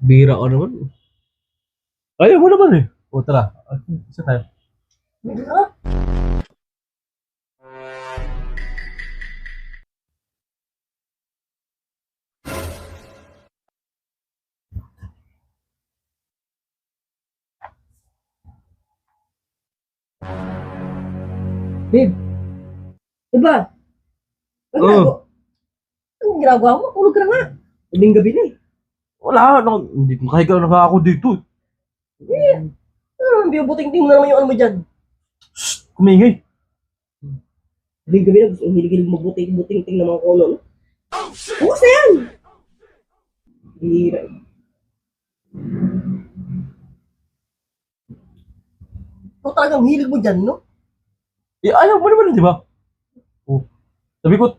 Bira ka naman. Ayaw mo naman eh. O tara, isa tayo. Babe, diba? Oo. Anong ginagawa mo? Tulog ka na nga. Huling gabi na eh. Wala, hindi makahiga na nga ako dito. Binubuting-ting mo na naman yung ano mo dyan. Shhh, kumingay. Huling gabi na, gusto kong hilig-hilig magbuting-buting-ting na mga kono. Bukas na yan! Bira. Ikaw talagang hilig mo dyan, no? Eh, ayaw mo naman, di ba? Oh. Sabi ko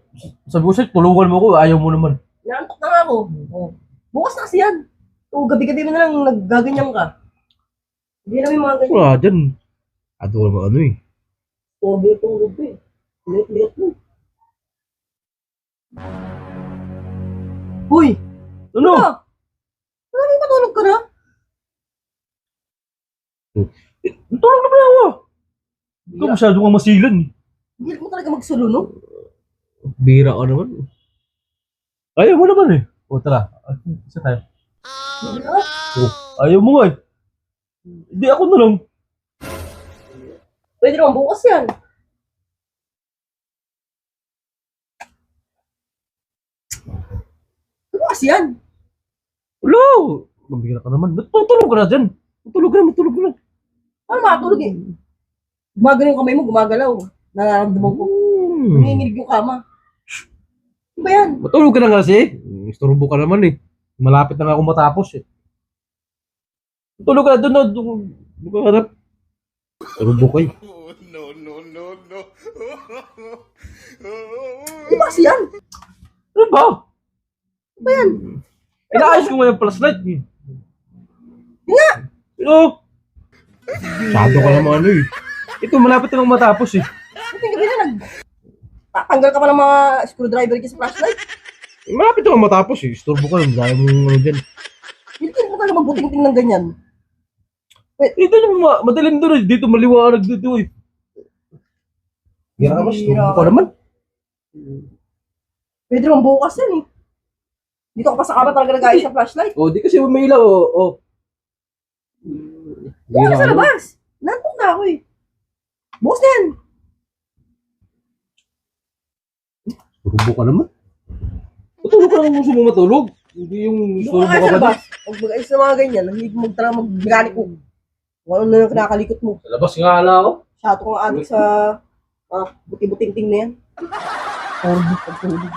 sa'yo, tulungan mo ko, ayaw mo naman. Naantok na nga ako. Oh. Bukas na kasi yan. O, gabi-gabi mo na lang naggaganyan ka. Hindi na may mga ganyan. Wala dyan. Ato naman ano eh. Pobre itong gabi. Liit-liit mo. Uy! Ano? Maraming matulog ka na? Tulog naman ako. Ikaw masyado kang masilan. Hindi mo talaga magsulo, no? Bira ka naman. Ayaw mo naman eh. O tara, isa tayo. Oh, ayaw mo nga eh. Hindi ako na lang. Pwede naman bukas yan. Bukas yan. Wala. Mabira ka naman. Tutulog ka na dyan. Matulog ka na. Ano makatulog eh? Gumagalaw yung kamay mo, gumagalaw. Nararamdaman ko. Nanginginig yung kama. Ano ba yan? Matulog ka na nga kasi. Istorbo ka naman eh. Malapit na nga ako matapos eh. Matulog ka na doon ka harap. Istorbo ka eh. No. Bukas yan. Ano ba? Ano ba yan? Inaayos ko nga yung flashlight eh. Nga! Ano? Masyado ka naman ano eh. Ito malapit na lang matapos eh. Buti gabi na tatanggal ka pa ng mga screwdriver ka sa flashlight. Malapit na lang matapos eh. Istorbo ka lang. Dahil mo ano dyan. Hindi mo talaga magbuting-ting ng ganyan. Dito naman madilim doon eh. Dito maliwanag dito eh. Gira ka ba? Istorbo ka naman. Pwede naman bukas yan eh. Dito ka pa sa kama talaga nag-ayos sa flashlight. O di kasi may ilaw o. Bukas sa labas. Nantok na ako eh. Bukas na yan. Istorbo ka naman. Matulog ka naman gusto mo matulog. Hindi yung istorbo Bukas ka sa ba labas. Pag mag-ayos na mga ganyan, nahilig mo talaga mag-mechanic ko. Kung ano na kinakalikot mo. Sa labas nga ala ako. Shato kong adik sa buti-buting-ting na yan. Pagtulog.